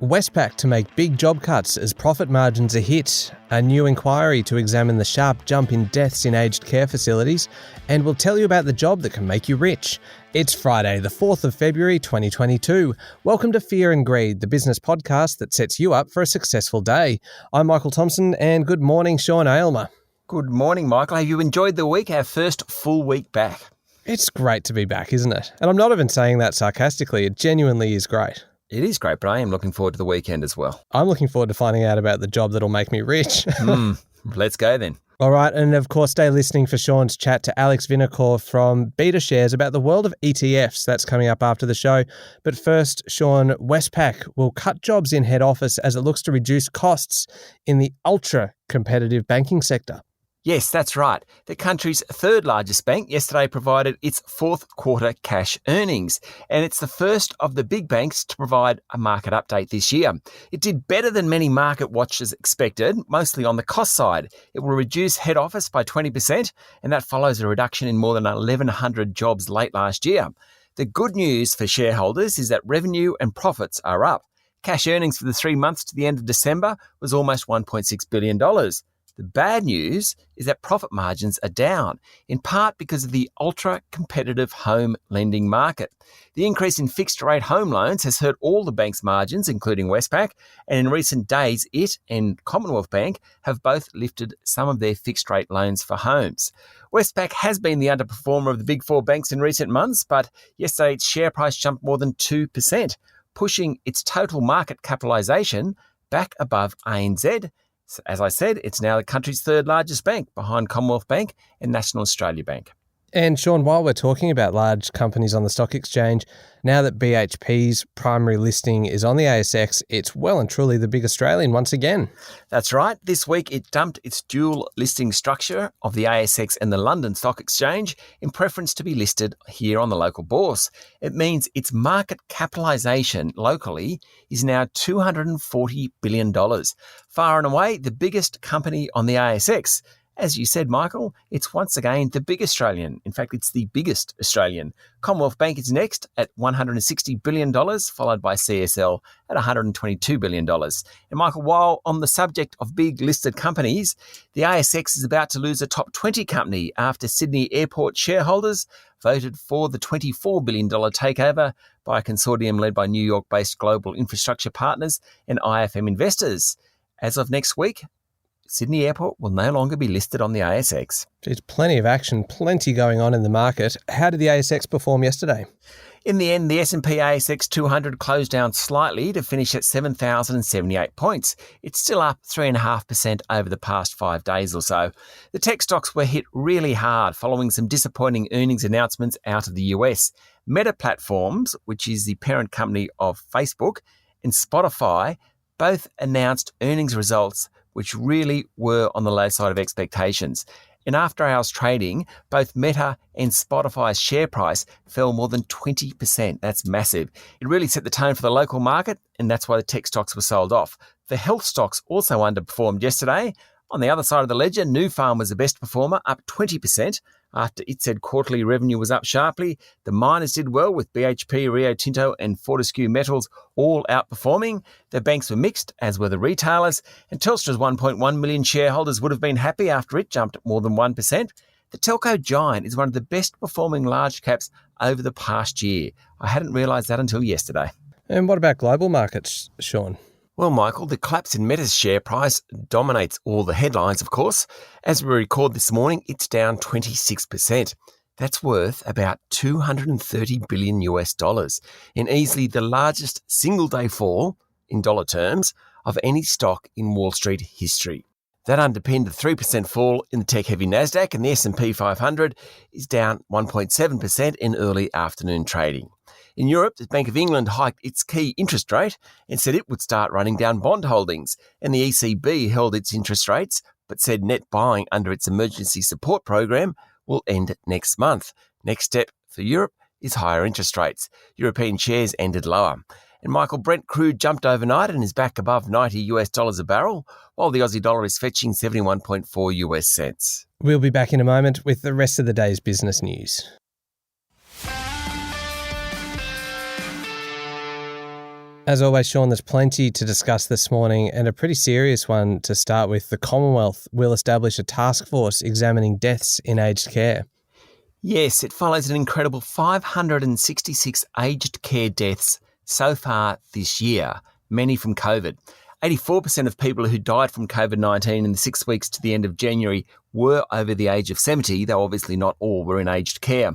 Westpac to make big job cuts as profit margins are hit, a new inquiry to examine the sharp jump in deaths in aged care facilities, and we'll tell you about the job that can make you rich. It's Friday, the 4th of February 2022. Welcome to Fear and Greed, the business podcast that sets you up for a successful day. I'm Michael Thompson, and good morning, Sean Aylmer. Good morning, Michael. Have you enjoyed the week, our first full week back? It's great to be back, isn't it? And I'm not even saying that sarcastically, it genuinely is great. It is great, but I am looking forward to the weekend as well. I'm looking forward to finding out about the job that'll make me rich. Let's go then. All right, and of course, stay listening for Sean's chat to Alex Vinocour from Beta Shares about the world of ETFs. That's coming up after the show. But first, Sean, Westpac will cut jobs in head office as it looks to reduce costs in the ultra-competitive banking sector. Yes, that's right. The country's third largest bank yesterday provided its fourth quarter cash earnings, and it's the first of the big banks to provide a market update this year. It did better than many market watchers expected, mostly on the cost side. It will reduce head office by 20%, and that follows a reduction in more than 1,100 jobs late last year. The good news for shareholders is that revenue and profits are up. Cash earnings for the 3 months to the end of December was almost $1.6 billion. The bad news is that profit margins are down, in part because of the ultra-competitive home lending market. The increase in fixed-rate home loans has hurt all the bank's margins, including Westpac, and in recent days, it and Commonwealth Bank have both lifted some of their fixed-rate loans for homes. Westpac has been the underperformer of the big four banks in recent months, but yesterday its share price jumped more than 2%, pushing its total market capitalisation back above ANZ. As I said, it's now the country's third largest bank, behind Commonwealth Bank and National Australia Bank. And Sean, while we're talking about large companies on the stock exchange, now that BHP's primary listing is on the ASX, it's well and truly the big Australian once again. That's right. This week it dumped its dual listing structure of the ASX and the London Stock Exchange in preference to be listed here on the local bourse. It means its market capitalisation locally is now $240 billion, far and away the biggest company on the ASX. As you said, Michael, it's once again the big Australian. In fact, it's the biggest Australian. Commonwealth Bank is next at $160 billion, followed by CSL at $122 billion. And Michael, while on the subject of big listed companies, the ASX is about to lose a top 20 company after Sydney Airport shareholders voted for the $24 billion takeover by a consortium led by New York-based Global Infrastructure Partners and IFM investors. As of next week, Sydney Airport will no longer be listed on the ASX. There's plenty of action, plenty going on in the market. How did the ASX perform yesterday? In the end, the S&P ASX 200 closed down slightly to finish at 7,078 points. It's still up 3.5% over the past 5 days or so. The tech stocks were hit really hard following some disappointing earnings announcements out of the US. Meta Platforms, which is the parent company of Facebook, and Spotify both announced earnings results which really were on the low side of expectations. In after-hours trading, both Meta and Spotify's share price fell more than 20%. That's massive. It really set the tone for the local market, and that's why the tech stocks were sold off. The health stocks also underperformed yesterday. On the other side of the ledger, Nufarm was the best performer, up 20%. After it said quarterly revenue was up sharply, the miners did well with BHP, Rio Tinto and Fortescue Metals all outperforming. The banks were mixed, as were the retailers, and Telstra's 1.1 million shareholders would have been happy after it jumped more than 1%. The telco giant is one of the best performing large caps over the past year. I hadn't realised that until yesterday. And what about global markets, Sean? Well, Michael, the collapse in Meta's share price dominates all the headlines, of course. As we record this morning, it's down 26%. That's worth about $230 billion and easily the largest single-day fall, in dollar terms, of any stock in Wall Street history. That underpinned a 3% fall in the tech-heavy Nasdaq, and the S&P 500 is down 1.7% in early afternoon trading. In Europe, the Bank of England hiked its key interest rate and said it would start running down bond holdings, and the ECB held its interest rates but said net buying under its emergency support program will end next month. Next step for Europe is higher interest rates. European shares ended lower. And Michael, Brent crude jumped overnight and is back above $90 a barrel, while the Aussie dollar is fetching 71.4 US cents. We'll be back in a moment with the rest of the day's business news. As always, Sean, there's plenty to discuss this morning and a pretty serious one to start with. The Commonwealth will establish a task force examining deaths in aged care. Yes, it follows an incredible 566 aged care deaths so far this year, many from COVID. 84% of people who died from COVID-19 in the 6 weeks to the end of January were over the age of 70, though obviously not all were in aged care.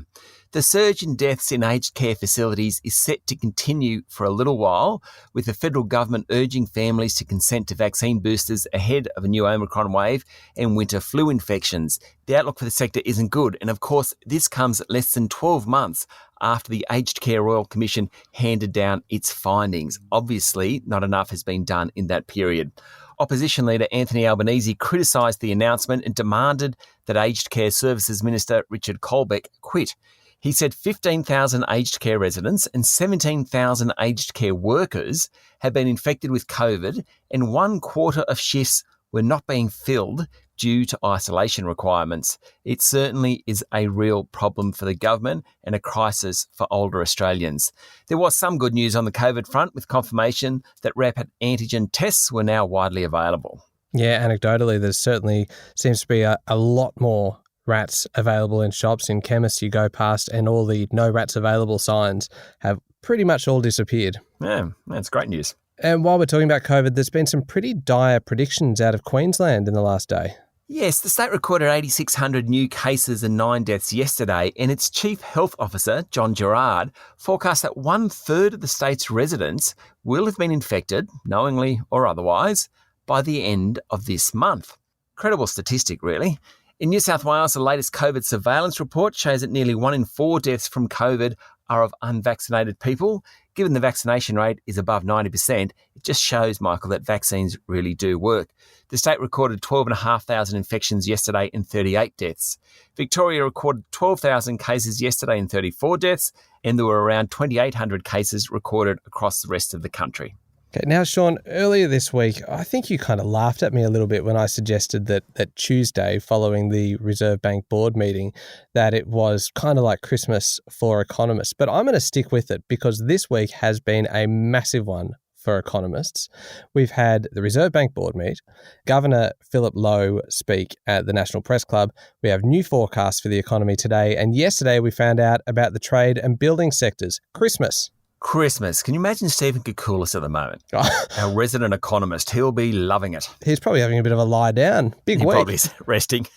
The surge in deaths in aged care facilities is set to continue for a little while, with the federal government urging families to consent to vaccine boosters ahead of a new Omicron wave and winter flu infections. The outlook for the sector isn't good, and of course, this comes less than 12 months after the Aged Care Royal Commission handed down its findings. Obviously, not enough has been done in that period. Opposition leader Anthony Albanese criticised the announcement and demanded that Aged Care Services Minister Richard Colbeck quit. He said 15,000 aged care residents and 17,000 aged care workers have been infected with COVID, and 1/4 of shifts were not being filled due to isolation requirements. It certainly is a real problem for the government and a crisis for older Australians. There was some good news on the COVID front, with confirmation that rapid antigen tests were now widely available. Yeah, anecdotally, there certainly seems to be a lot more rats available in shops, in chemists you go past, and all the no rats available signs have pretty much all disappeared. Yeah, that's great news. And while we're talking about COVID, there's been some pretty dire predictions out of Queensland in the last day. Yes, the state recorded 8,600 new cases and 9 deaths yesterday, and its Chief Health Officer, John Gerard, forecast that 1/3 of the state's residents will have been infected, knowingly or otherwise, by the end of this month. Incredible statistic, really. In New South Wales, the latest COVID surveillance report shows that nearly 1 in 4 deaths from COVID are of unvaccinated people. Given the vaccination rate is above 90%, it just shows, Michael, that vaccines really do work. The state recorded 12,500 infections yesterday and 38 deaths. Victoria recorded 12,000 cases yesterday and 34 deaths, and there were around 2,800 cases recorded across the rest of the country. Okay, now, Sean, earlier this week, I think you kind of laughed at me a little bit when I suggested that Tuesday, following the Reserve Bank board meeting, that it was kind of like Christmas for economists. But I'm going to stick with it because this week has been a massive one for economists. We've had the Reserve Bank board meet, Governor Philip Lowe speak at the National Press Club. We have new forecasts for the economy today. And yesterday we found out about the trade and building sectors. Christmas. Can you imagine Stephen Koukoulis at the moment? Our resident economist. He'll be loving it. He's probably having a bit of a lie down. Big week. He probably is resting.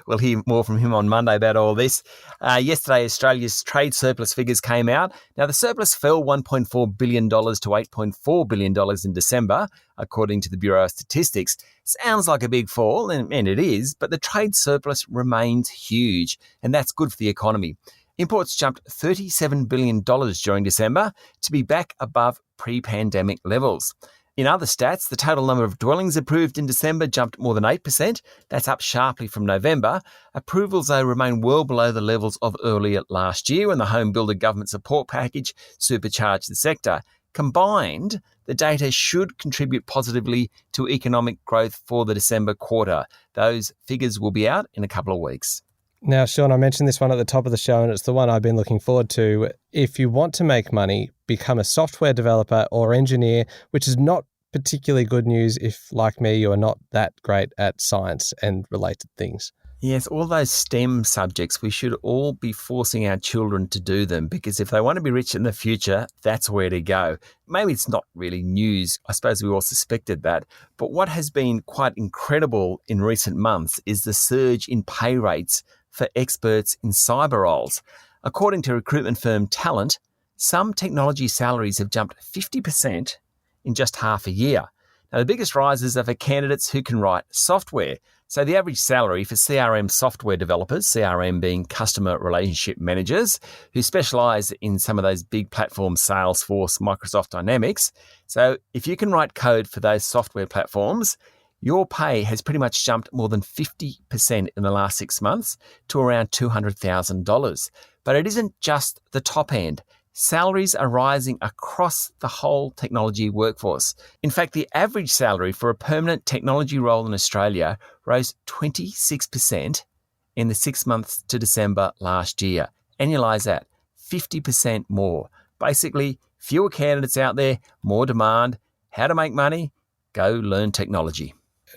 We'll hear more from him on Monday about all this. Yesterday, Australia's trade surplus figures came out. Now, the surplus fell $1.4 billion to $8.4 billion in December, according to the Bureau of Statistics. Sounds like a big fall, and it is, but the trade surplus remains huge, and that's good for the economy. Imports jumped $37 billion during December to be back above pre-pandemic levels. In other stats, the total number of dwellings approved in December jumped more than 8%. That's up sharply from November. Approvals, though, remain well below the levels of earlier last year when the Home Builder Government Support Package supercharged the sector. Combined, the data should contribute positively to economic growth for the December quarter. Those figures will be out in a couple of weeks. Now, Sean, I mentioned this one at the top of the show, and it's the one I've been looking forward to. If you want to make money, become a software developer or engineer, which is not particularly good news if, like me, you are not that great at science and related things. Yes, all those STEM subjects, we should all be forcing our children to do them, because if they want to be rich in the future, that's where to go. Maybe it's not really news. I suppose we all suspected that. But what has been quite incredible in recent months is the surge in pay rates for experts in cyber roles. According to recruitment firm Talent, some technology salaries have jumped 50% in just half a year. Now, the biggest rises are for candidates who can write software. So the average salary for CRM software developers, CRM being customer relationship managers, who specialise in some of those big platforms, Salesforce, Microsoft Dynamics. So if you can write code for those software platforms, your pay has pretty much jumped more than 50% in the last 6 months to around $200,000. But it isn't just the top end. Salaries are rising across the whole technology workforce. In fact, the average salary for a permanent technology role in Australia rose 26% in the 6 months to December last year. Annualise that, 50% more. Basically, Fewer candidates out there, more demand. How to make money? Go learn technology.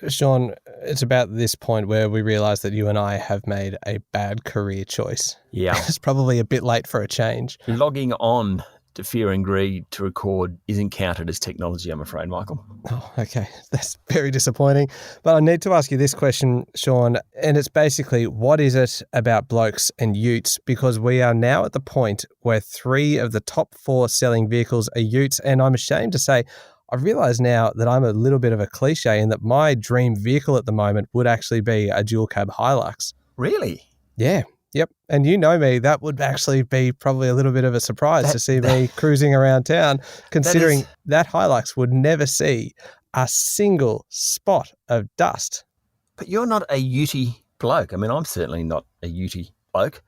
Sean, it's about this point where we realise that you and I have made a bad career choice. Yeah. It's probably a bit late for a change. Logging on to Fear and Greed to record isn't counted as technology, I'm afraid, Michael. Oh, okay. That's very disappointing. But I need to ask you this question, Sean, and it's basically, what is it about blokes and utes? Because we are now at the point where 3 of the top 4 selling vehicles are utes, and I'm ashamed to say I realise now that I'm a little bit of a cliche in that my dream vehicle at the moment would actually be a dual cab Hilux. Really? Yeah. Yep. And you know me, that would actually be probably a little bit of a surprise to see me cruising around town, considering that Hilux would never see a single spot of dust. But you're not a ute bloke. I mean, I'm certainly not a ute bloke.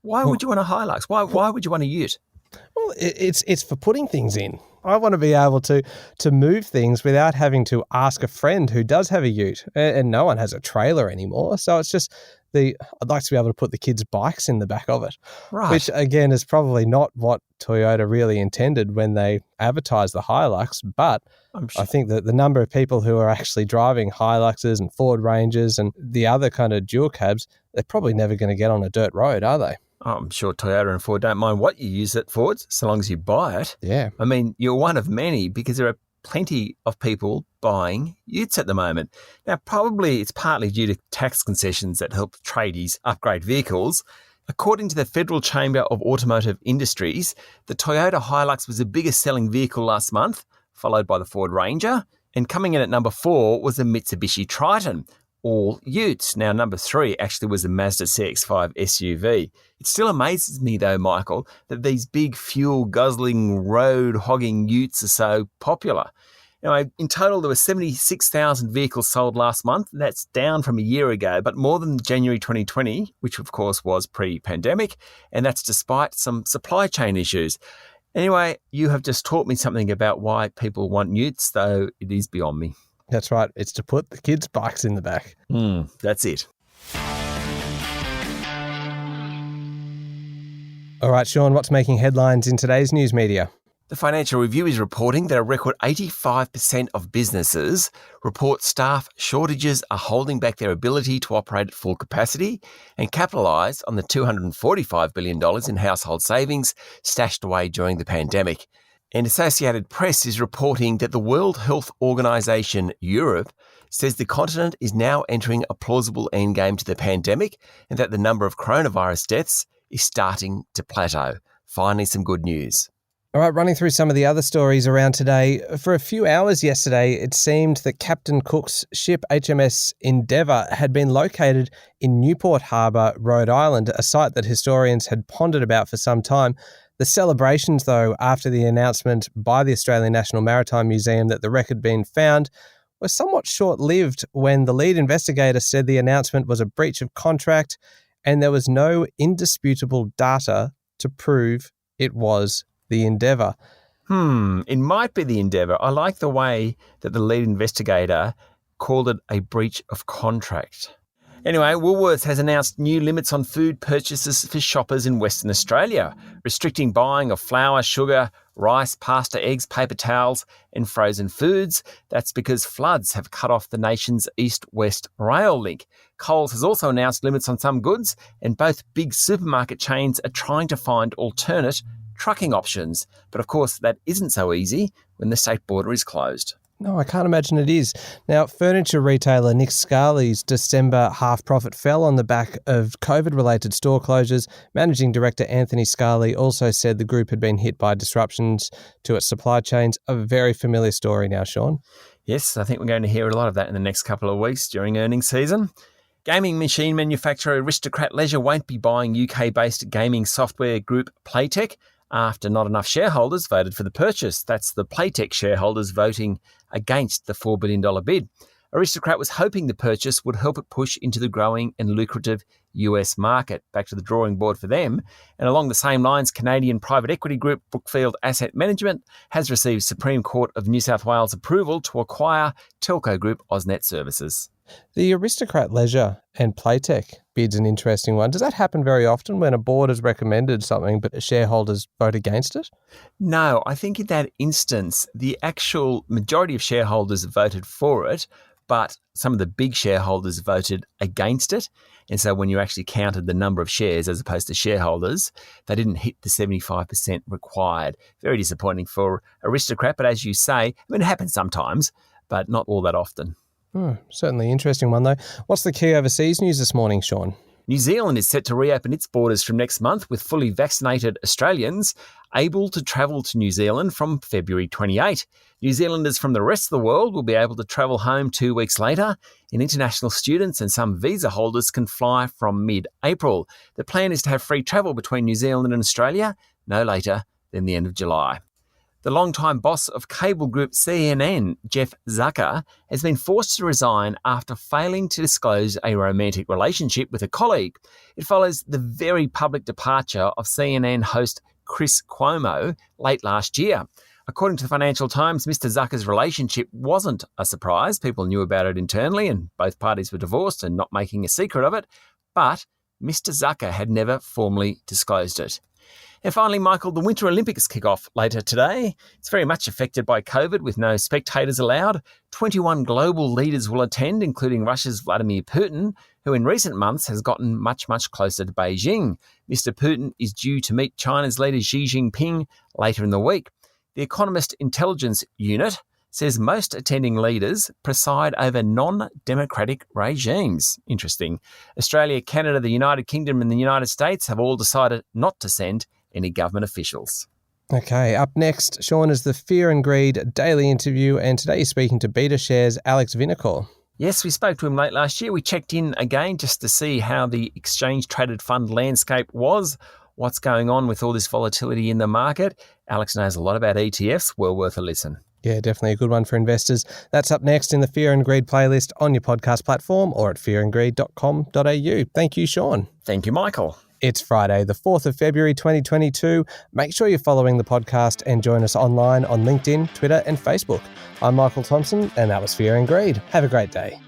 Why would you want a Hilux? Why would you want a ute? Well, it's for putting things in. I want to be able to move things without having to ask a friend who does have a ute, and no one has a trailer anymore. So it's just I'd like to be able to put the kids' bikes in the back of it, right? Which again is probably not what Toyota really intended when they advertised the Hilux. But I think that the number of people who are actually driving Hiluxes and Ford Rangers and the other kind of dual cabs, they're probably never going to get on a dirt road, are they? I'm sure Toyota and Ford don't mind what you use it for, so long as you buy it. Yeah. I mean, you're one of many because there are plenty of people buying utes at the moment. Now, probably it's partly due to tax concessions that help tradies upgrade vehicles. According to the Federal Chamber of Automotive Industries, the Toyota Hilux was the biggest selling vehicle last month, followed by the Ford Ranger. And coming in at number 4 was the Mitsubishi Triton, all utes. Now, number 3 actually was the Mazda CX-5 SUV. It still amazes me, though, Michael, that these big fuel-guzzling, road-hogging utes are so popular. Anyway, in total, there were 76,000 vehicles sold last month. That's down from a year ago, but more than January 2020, which, of course, was pre-pandemic, and that's despite some supply chain issues. Anyway, you have just taught me something about why people want utes, though it is beyond me. That's right. It's to put the kids' bikes in the back. That's it. All right, Sean, what's making headlines in today's news media? The Financial Review is reporting that a record 85% of businesses report staff shortages are holding back their ability to operate at full capacity and capitalise on the $245 billion in household savings stashed away during the pandemic. And Associated Press is reporting that the World Health Organization Europe says the continent is now entering a plausible endgame to the pandemic and that the number of coronavirus deaths is starting to plateau. Finally, some good news. All right, running through some of the other stories around today. For a few hours yesterday, it seemed that Captain Cook's ship HMS Endeavour had been located in Newport Harbour, Rhode Island, a site that historians had pondered about for some time. The celebrations, though, after the announcement by the Australian National Maritime Museum that the wreck had been found were somewhat short-lived when the lead investigator said the announcement was a breach of contract and there was no indisputable data to prove it was the Endeavour. It might be the Endeavour. I like the way that the lead investigator called it a breach of contract. Anyway, Woolworths has announced new limits on food purchases for shoppers in Western Australia, restricting buying of flour, sugar, rice, pasta, eggs, paper towels and frozen foods. That's because floods have cut off the nation's east-west rail link. Coles has also announced limits on some goods, and both big supermarket chains are trying to find alternate trucking options. But of course, that isn't so easy when the state border is closed. No, I can't imagine it is. Now, furniture retailer Nick Scali's December half profit fell on the back of COVID-related store closures. Managing Director Anthony Scali also said the group had been hit by disruptions to its supply chains. A very familiar story now, Sean. Yes, I think we're going to hear a lot of that in the next couple of weeks during earnings season. Gaming machine manufacturer Aristocrat Leisure won't be buying UK-based gaming software group Playtech after not enough shareholders voted for the purchase. That's the Playtech shareholders voting against the $4 billion bid. Aristocrat was hoping the purchase would help it push into the growing and lucrative US market. Back to the drawing board for them. And along the same lines, Canadian private equity group Brookfield Asset Management has received Supreme Court of New South Wales approval to acquire telco group AusNet Services. The Aristocrat Leisure and Playtech bid's an interesting one. Does that happen very often when a board has recommended something but shareholders vote against it? No, I think in that instance, the actual majority of shareholders voted for it, but some of the big shareholders voted against it. And so when you actually counted the number of shares as opposed to shareholders, they didn't hit the 75% required. Very disappointing for Aristocrat, but as you say, I mean, it happens sometimes, but not all that often. Certainly interesting one, though. What's the key overseas news this morning, Sean? New Zealand is set to reopen its borders from next month, with fully vaccinated Australians able to travel to New Zealand from February 28. New Zealanders from the rest of the world will be able to travel home 2 weeks later, and international students and some visa holders can fly from mid-April. The plan is to have free travel between New Zealand and Australia no later than the end of July. The longtime boss of cable group CNN, Jeff Zucker, has been forced to resign after failing to disclose a romantic relationship with a colleague. It follows the very public departure of CNN host Chris Cuomo late last year. According to the Financial Times, Mr. Zucker's relationship wasn't a surprise. People knew about it internally and both parties were divorced and not making a secret of it. But Mr. Zucker had never formally disclosed it. And finally, Michael, the Winter Olympics kick off later today. It's very much affected by COVID with no spectators allowed. 21 global leaders will attend, including Russia's Vladimir Putin, who in recent months has gotten much, much closer to Beijing. Mr. Putin is due to meet China's leader Xi Jinping later in the week. The Economist Intelligence Unit says most attending leaders preside over non-democratic regimes. Interesting. Australia, Canada, the United Kingdom and the United States have all decided not to send any government officials. Okay, up next, Sean, is the Fear and Greed daily interview, and today he's speaking to BetaShares' Alex Vinokur. Yes, we spoke to him late last year. We checked in again just to see how the exchange-traded fund landscape was, what's going on with all this volatility in the market. Alex knows a lot about ETFs. Well worth a listen. Yeah, definitely a good one for investors. That's up next in the Fear and Greed playlist on your podcast platform or at fearandgreed.com.au. Thank you, Sean. Thank you, Michael. It's Friday, the 4th of February 2022. Make sure you're following the podcast and join us online on LinkedIn, Twitter and Facebook. I'm Michael Thompson and that was Fear and Greed. Have a great day.